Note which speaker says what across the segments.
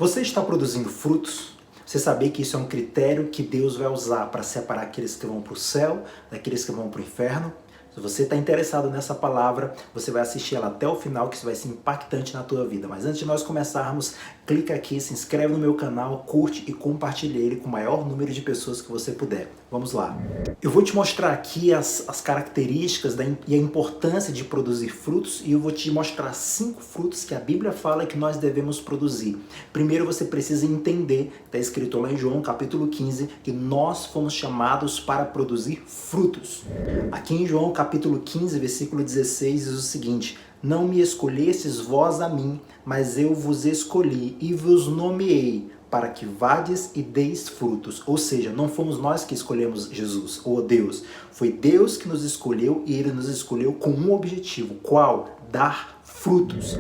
Speaker 1: Você está produzindo frutos? Você sabia que isso é um critério que Deus vai usar para separar aqueles que vão para o céu daqueles que vão para o inferno? Se você está interessado nessa palavra, você vai assistir ela até o final, que isso vai ser impactante na tua vida. Mas antes de nós começarmos, clica aqui, se inscreve no meu canal, curte e compartilhe ele com o maior número de pessoas que você puder. Vamos lá. Eu vou te mostrar aqui as características e a importância de produzir frutos, e eu vou te mostrar 5 frutos que a Bíblia fala que nós devemos produzir. Primeiro você precisa entender, está escrito lá em João capítulo 15, que nós fomos chamados para produzir frutos. Aqui em João capítulo 15, versículo 16, diz o seguinte: não me escolhestes vós a mim, mas eu vos escolhi e vos nomeei, para que vades e deis frutos. Ou seja, não fomos nós que escolhemos Jesus ou Deus. Foi Deus que nos escolheu, e Ele nos escolheu com um objetivo. Qual? Dar frutos.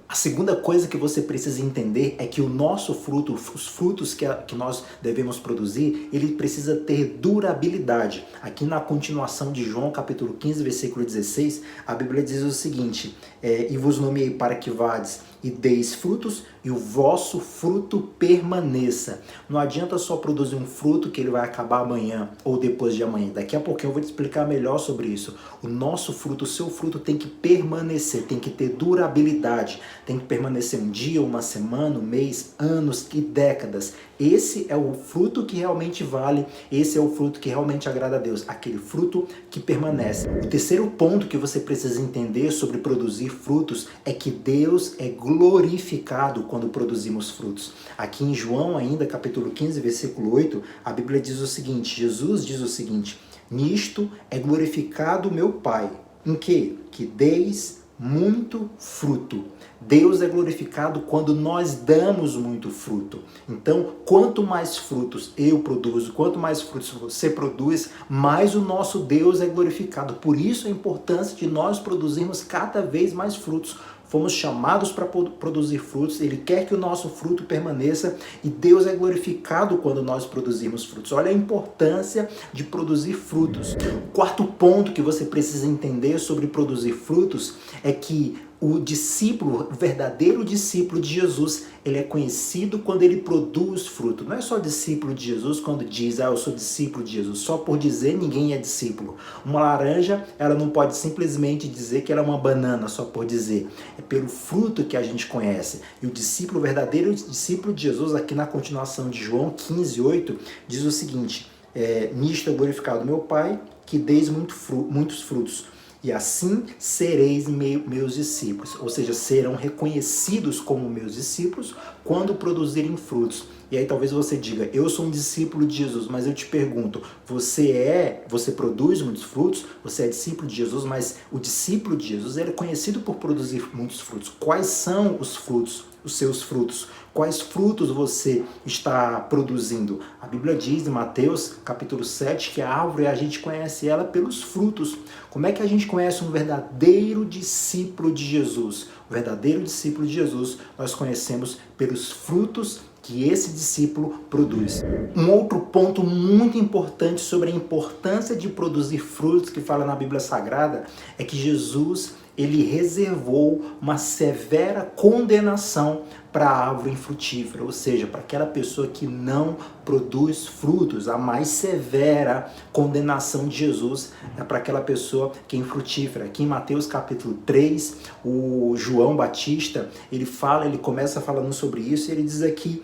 Speaker 1: A segunda coisa que você precisa entender é que o nosso fruto, os frutos que nós devemos produzir, ele precisa ter durabilidade. Aqui na continuação de João capítulo 15, versículo 16, a Bíblia diz o seguinte: e vos nomeei para que vades e deis frutos, e o vosso fruto permaneça. Não adianta só produzir um fruto que ele vai acabar amanhã ou depois de amanhã. Daqui a pouquinho eu vou te explicar melhor sobre isso. O nosso fruto, o seu fruto tem que permanecer, tem que ter durabilidade, tem que permanecer um dia, uma semana, um mês, anos e décadas. Esse é o fruto que realmente vale, esse é o fruto que realmente agrada a Deus, aquele fruto que permanece. O terceiro ponto que você precisa entender sobre produzir frutos é que Deus é glorificado quando produzimos frutos. Aqui em João ainda, capítulo 15, versículo 8, a Bíblia diz o seguinte, Jesus diz o seguinte: nisto é glorificado meu Pai. Em quê? Que deis muito fruto. Deus é glorificado quando nós damos muito fruto. Então, quanto mais frutos eu produzo, quanto mais frutos você produz, mais o nosso Deus é glorificado. Por isso a importância de nós produzirmos cada vez mais frutos. Fomos chamados para produzir frutos, Ele quer que o nosso fruto permaneça, e Deus é glorificado quando nós produzimos frutos. Olha a importância de produzir frutos. O quarto ponto que você precisa entender sobre produzir frutos é que o discípulo, o verdadeiro discípulo de Jesus, ele é conhecido quando ele produz fruto. Não é só discípulo de Jesus quando diz, eu sou discípulo de Jesus. Só por dizer, ninguém é discípulo. Uma laranja, ela não pode simplesmente dizer que ela é uma banana, só por dizer. É pelo fruto que a gente conhece. E o discípulo, o verdadeiro discípulo de Jesus, aqui na continuação de João 15, 8, diz o seguinte: nisto é glorificado meu Pai, que deis muitos frutos. E assim sereis meus discípulos, ou seja, serão reconhecidos como meus discípulos quando produzirem frutos. E aí talvez você diga, eu sou um discípulo de Jesus, mas eu te pergunto, você produz muitos frutos? Você é discípulo de Jesus, mas o discípulo de Jesus ele é conhecido por produzir muitos frutos. Quais são os frutos? Os seus frutos. Quais frutos você está produzindo? A Bíblia diz em Mateus capítulo 7 que a árvore a gente conhece ela pelos frutos. Como é que a gente conhece um verdadeiro discípulo de Jesus? O verdadeiro discípulo de Jesus nós conhecemos pelos frutos que esse discípulo produz. Um outro ponto muito importante sobre a importância de produzir frutos que fala na Bíblia Sagrada é que Jesus ele reservou uma severa condenação para a árvore infrutífera, ou seja, para aquela pessoa que não produz frutos. A mais severa condenação de Jesus é para aquela pessoa que é infrutífera. Aqui em Mateus capítulo 3, o João Batista, ele começa falando sobre isso, e ele diz aqui,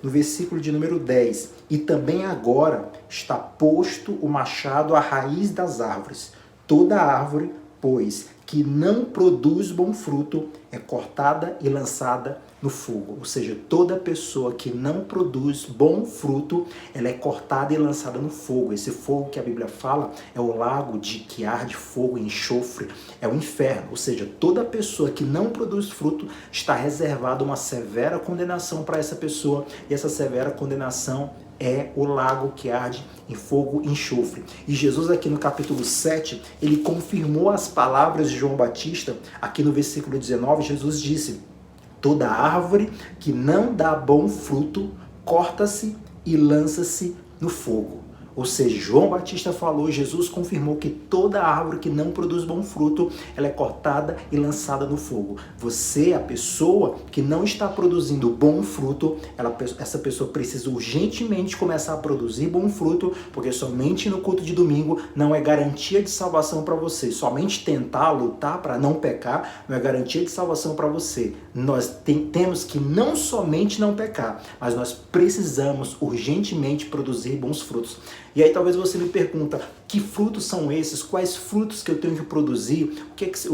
Speaker 1: no versículo de número 10, e também agora está posto o machado à raiz das árvores. Toda árvore, pois, que não produz bom fruto é cortada e lançada no fogo. Ou seja, toda pessoa que não produz bom fruto, ela é cortada e lançada no fogo. Esse fogo que a Bíblia fala é o lago que arde fogo e enxofre, é o inferno. Ou seja, toda pessoa que não produz fruto está reservada uma severa condenação para essa pessoa, e essa severa condenação é o lago que arde em fogo e enxofre. E Jesus aqui no capítulo 7, ele confirmou as palavras de João Batista. Aqui no versículo 19, Jesus disse: toda árvore que não dá bom fruto, corta-se e lança-se no fogo. Ou seja, João Batista falou, Jesus confirmou que toda árvore que não produz bom fruto, ela é cortada e lançada no fogo. Você, a pessoa que não está produzindo bom fruto, essa pessoa precisa urgentemente começar a produzir bom fruto, porque somente no culto de domingo não é garantia de salvação para você. Somente tentar lutar para não pecar não é garantia de salvação para você. Nós temos que não somente não pecar, mas nós precisamos urgentemente produzir bons frutos. E aí talvez você me pergunta, que frutos são esses? Quais frutos que eu tenho que produzir?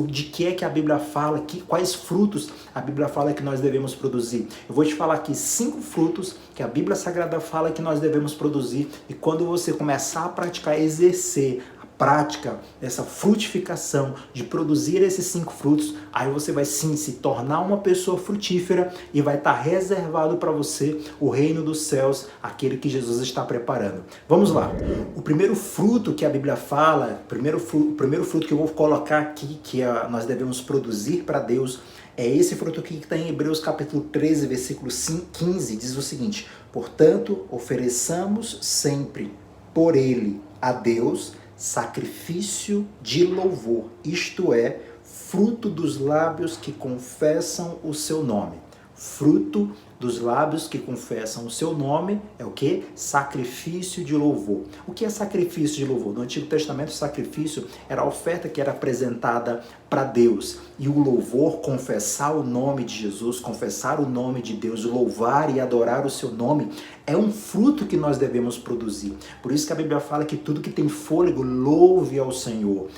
Speaker 1: De que é que a Bíblia fala? Quais frutos a Bíblia fala que nós devemos produzir? Eu vou te falar aqui 5 frutos que a Bíblia Sagrada fala que nós devemos produzir, e quando você começar a praticar, exercer prática, essa frutificação de produzir esses 5 frutos, aí você vai sim se tornar uma pessoa frutífera e vai estar reservado para você o reino dos céus, aquele que Jesus está preparando. Vamos lá. O primeiro fruto que a Bíblia fala, o primeiro fruto que eu vou colocar aqui, que nós devemos produzir para Deus, é esse fruto aqui que está em Hebreus capítulo 13, versículo 15, diz o seguinte: portanto, ofereçamos sempre por ele a Deus sacrifício de louvor, isto é, fruto dos lábios que confessam o seu nome. Fruto dos lábios que confessam o seu nome é o que? Sacrifício de louvor. O que é sacrifício de louvor? No Antigo Testamento, o sacrifício era a oferta que era apresentada para Deus. E o louvor, confessar o nome de Jesus, confessar o nome de Deus, louvar e adorar o seu nome, é um fruto que nós devemos produzir. Por isso que a Bíblia fala que tudo que tem fôlego, louve ao Senhor.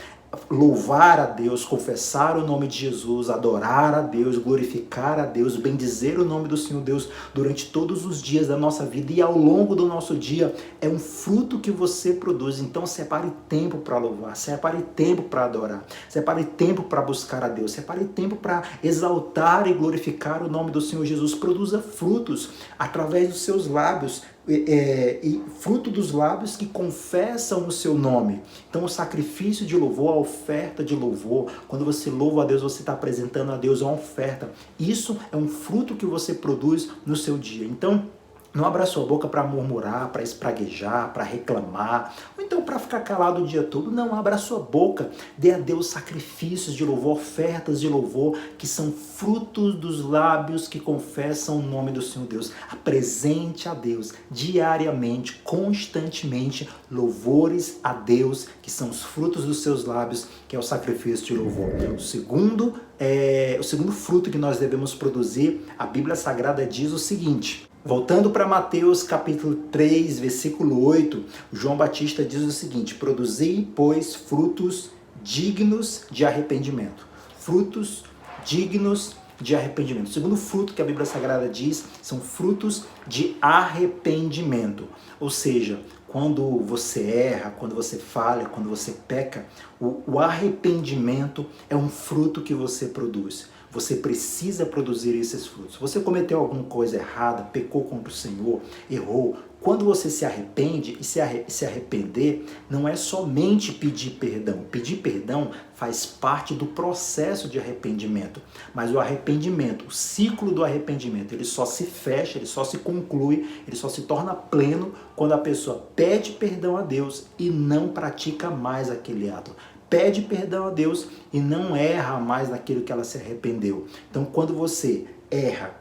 Speaker 1: Louvar a Deus, confessar o nome de Jesus, adorar a Deus, glorificar a Deus, bendizer o nome do Senhor Deus durante todos os dias da nossa vida e ao longo do nosso dia é um fruto que você produz. Então separe tempo para louvar, separe tempo para adorar, separe tempo para buscar a Deus, separe tempo para exaltar e glorificar o nome do Senhor Jesus. Produza frutos através dos seus lábios, e fruto dos lábios que confessam o seu nome. Então o sacrifício de louvor, a oferta de louvor, quando você louva a Deus, você está apresentando a Deus uma oferta. Isso é um fruto que você produz no seu dia. Então não abra sua boca para murmurar, para espraguejar, para reclamar, ou então para ficar calado o dia todo. Não, abra sua boca, dê a Deus sacrifícios de louvor, ofertas de louvor, que são frutos dos lábios que confessam o nome do Senhor Deus. Apresente a Deus diariamente, constantemente, louvores a Deus, que são os frutos dos seus lábios, que é o sacrifício de louvor. O segundo fruto que nós devemos produzir, a Bíblia Sagrada diz o seguinte. Voltando para Mateus capítulo 3, versículo 8, João Batista diz o seguinte: produzi, pois, frutos dignos de arrependimento. Frutos dignos de arrependimento. O segundo fruto que a Bíblia Sagrada diz são frutos de arrependimento. Ou seja, quando você erra, quando você falha, quando você peca, o arrependimento é um fruto que você produz. Você precisa produzir esses frutos. Você cometeu alguma coisa errada, pecou contra o Senhor, errou. Quando você se arrepende, e se arrepender não é somente pedir perdão. Pedir perdão faz parte do processo de arrependimento. Mas o arrependimento, o ciclo do arrependimento, ele só se fecha, ele só se conclui, ele só se torna pleno quando a pessoa pede perdão a Deus e não pratica mais aquele ato. Pede perdão a Deus e não erra mais naquilo que ela se arrependeu. Então, quando você erra,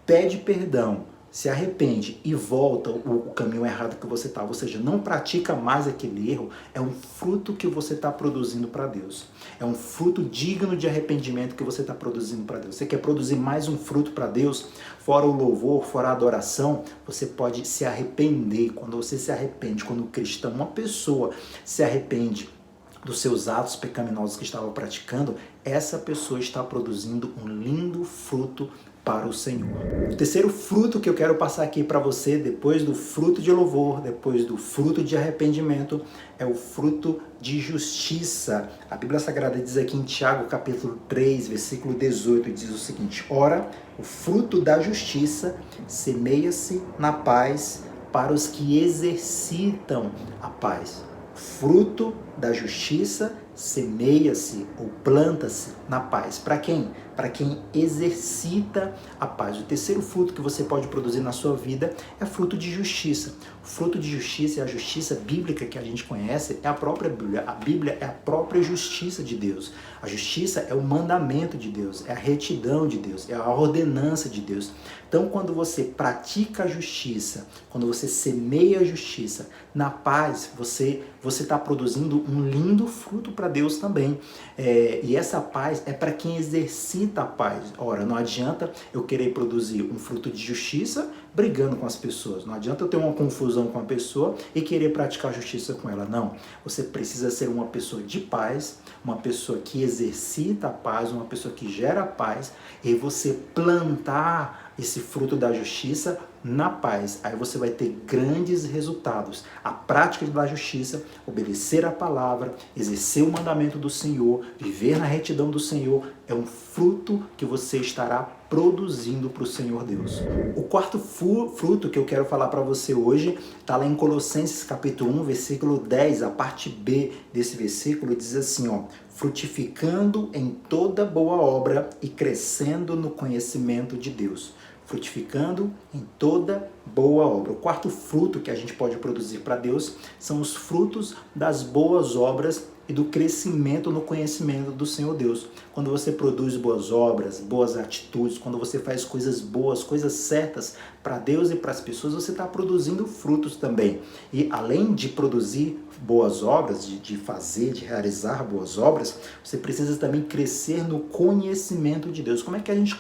Speaker 1: pede perdão, se arrepende e volta o caminho errado que você está, ou seja, não pratica mais aquele erro, é um fruto que você está produzindo para Deus. É um fruto digno de arrependimento que você está produzindo para Deus. Você quer produzir mais um fruto para Deus? Fora o louvor, fora a adoração, você pode se arrepender. Quando você se arrepende, quando o cristão, uma pessoa se arrepende dos seus atos pecaminosos que estava praticando, essa pessoa está produzindo um lindo fruto para o Senhor. O terceiro fruto que eu quero passar aqui para você, depois do fruto de louvor, depois do fruto de arrependimento, é o fruto de justiça. A Bíblia Sagrada diz aqui em Tiago, capítulo 3, versículo 18, diz o seguinte: ora, o fruto da justiça semeia-se na paz para os que exercitam a paz. Fruto da justiça semeia-se ou planta-se na paz. Para quem? Para quem exercita a paz. O terceiro fruto que você pode produzir na sua vida é fruto de justiça. O fruto de justiça é a justiça bíblica que a gente conhece, é a própria Bíblia. A Bíblia é a própria justiça de Deus. A justiça é o mandamento de Deus, é a retidão de Deus, é a ordenança de Deus. Então, quando você pratica a justiça, quando você semeia a justiça na paz, você está produzindo um lindo fruto para Deus também. E essa paz é para quem exercita a paz. Ora, não adianta eu querer produzir um fruto de justiça brigando com as pessoas. Não adianta eu ter uma confusão com a pessoa e querer praticar justiça com ela. Não. Você precisa ser uma pessoa de paz, uma pessoa que exercita a paz, uma pessoa que gera paz, e você plantar esse fruto da justiça na paz. Aí você vai ter grandes resultados. A prática da justiça, obedecer a palavra, exercer o mandamento do Senhor, viver na retidão do Senhor, é um fruto que você estará produzindo para o Senhor Deus. O quarto fruto que eu quero falar para você hoje está lá em Colossenses capítulo 1, versículo 10, a parte B desse versículo diz assim, ó: frutificando em toda boa obra e crescendo no conhecimento de Deus. Frutificando em toda boa obra. O quarto fruto que a gente pode produzir para Deus são os frutos das boas obras e do crescimento no conhecimento do Senhor Deus. Quando você produz boas obras, boas atitudes, quando você faz coisas boas, coisas certas para Deus e para as pessoas, você está produzindo frutos também. E além de produzir boas obras, de fazer, de realizar boas obras, você precisa também crescer no conhecimento de Deus. Como é que a gente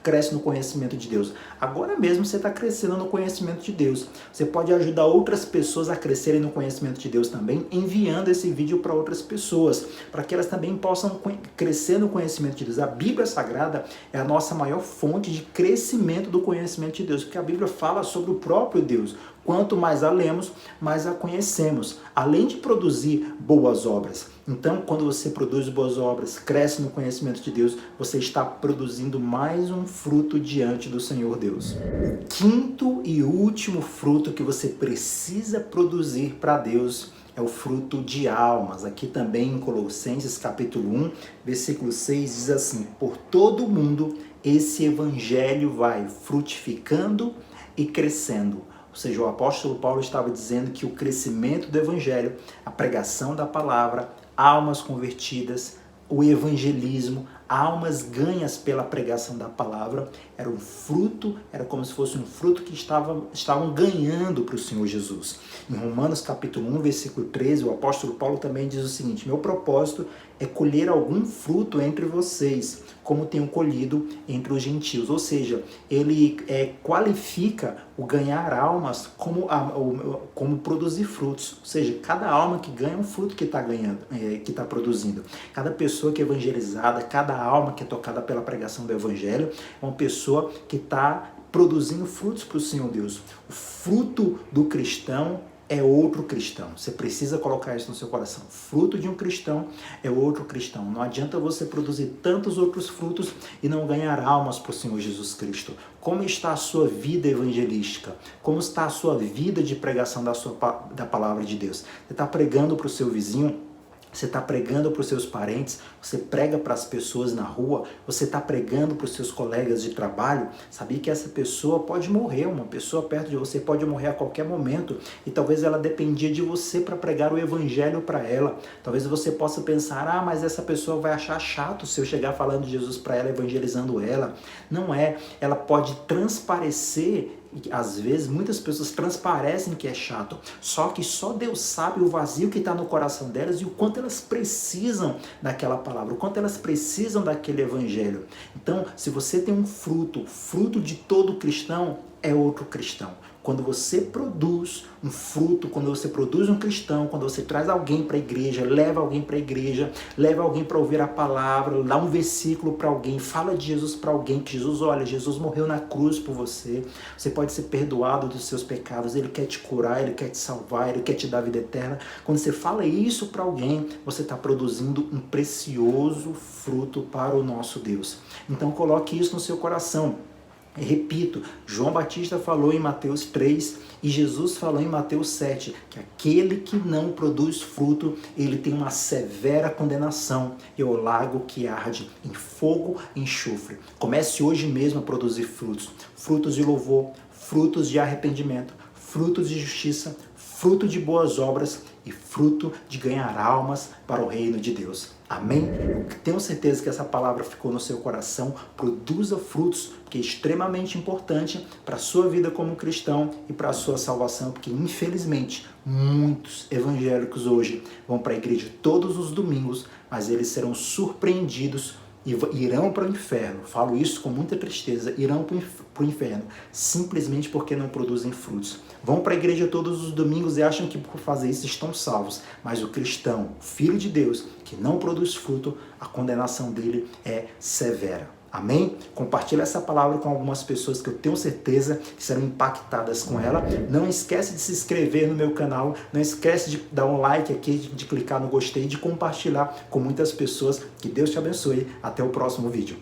Speaker 1: cresce no conhecimento de Deus? Agora mesmo você está crescendo no conhecimento de Deus. Você pode ajudar outras pessoas a crescerem no conhecimento de Deus também, enviando esse vídeo para outras pessoas, para que elas também possam crescer no conhecimento de Deus. A Bíblia Sagrada é a nossa maior fonte de crescimento do conhecimento de Deus, porque a Bíblia fala sobre o próprio Deus. Quanto mais a lemos, mais a conhecemos, além de produzir boas obras. Então, quando você produz boas obras, cresce no conhecimento de Deus, você está produzindo mais um fruto diante do Senhor Deus. O quinto e último fruto que você precisa produzir para Deus é o fruto de almas. Aqui também em Colossenses capítulo 1, versículo 6 diz assim: por todo o mundo esse evangelho vai frutificando e crescendo. Ou seja, o apóstolo Paulo estava dizendo que o crescimento do evangelho, a pregação da palavra, almas convertidas, o evangelismo, almas ganhas pela pregação da palavra, era um fruto, era como se fosse um fruto que estavam ganhando para o Senhor Jesus. Em Romanos capítulo 1, versículo 13, o apóstolo Paulo também diz o seguinte: meu propósito é colher algum fruto entre vocês, como tenho colhido entre os gentios. Ou seja, ele qualifica o ganhar almas como produzir frutos. Ou seja, cada alma que ganha é um fruto que está ganhando, que está produzindo. Cada pessoa que é evangelizada, cada alma que é tocada pela pregação do evangelho, é uma pessoa que está produzindo frutos para o Senhor Deus. O fruto do cristão é outro cristão. Você precisa colocar isso no seu coração. Fruto de um cristão é outro cristão. Não adianta você produzir tantos outros frutos e não ganhar almas para o Senhor Jesus Cristo. Como está a sua vida evangelística? Como está a sua vida de pregação da palavra de Deus? Você está pregando para o seu vizinho? Você está pregando para os seus parentes, você prega para as pessoas na rua, você está pregando para os seus colegas de trabalho. Sabia que essa pessoa pode morrer, uma pessoa perto de você pode morrer a qualquer momento, e talvez ela dependia de você para pregar o evangelho para ela. Talvez você possa pensar, mas essa pessoa vai achar chato se eu chegar falando de Jesus para ela, evangelizando ela. Não é, ela pode transparecer. Às vezes, muitas pessoas transparecem que é chato, só que só Deus sabe o vazio que está no coração delas e o quanto elas precisam daquela palavra, o quanto elas precisam daquele evangelho. Então, se você tem um fruto de todo cristão é outro cristão. Quando você produz um fruto, quando você produz um cristão, quando você traz alguém para a igreja, leva alguém para a igreja, leva alguém para ouvir a palavra, dá um versículo para alguém, fala de Jesus para alguém, que Jesus morreu na cruz por você, você pode ser perdoado dos seus pecados, Ele quer te curar, Ele quer te salvar, Ele quer te dar vida eterna. Quando você fala isso para alguém, você está produzindo um precioso fruto para o nosso Deus. Então coloque isso no seu coração. Repito, João Batista falou em Mateus 3 e Jesus falou em Mateus 7 que aquele que não produz fruto, ele tem uma severa condenação e o lago que arde em fogo e enxofre. Comece hoje mesmo a produzir frutos, frutos de louvor, frutos de arrependimento, frutos de justiça, fruto de boas obras e fruto de ganhar almas para o reino de Deus. Amém? Eu tenho certeza que essa palavra ficou no seu coração. Produza frutos, porque é extremamente importante para a sua vida como cristão e para a sua salvação, porque infelizmente muitos evangélicos hoje vão para a igreja todos os domingos, mas eles serão surpreendidos e irão para o inferno. Falo isso com muita tristeza. Irão para o inferno simplesmente porque não produzem frutos. Vão para a igreja todos os domingos e acham que por fazer isso estão salvos. Mas o cristão, filho de Deus, que não produz fruto, a condenação dele é severa. Amém? Compartilha essa palavra com algumas pessoas que eu tenho certeza que serão impactadas com ela. Não esquece de se inscrever no meu canal. Não esquece de dar um like aqui, de clicar no gostei, de compartilhar com muitas pessoas. Que Deus te abençoe. Até o próximo vídeo.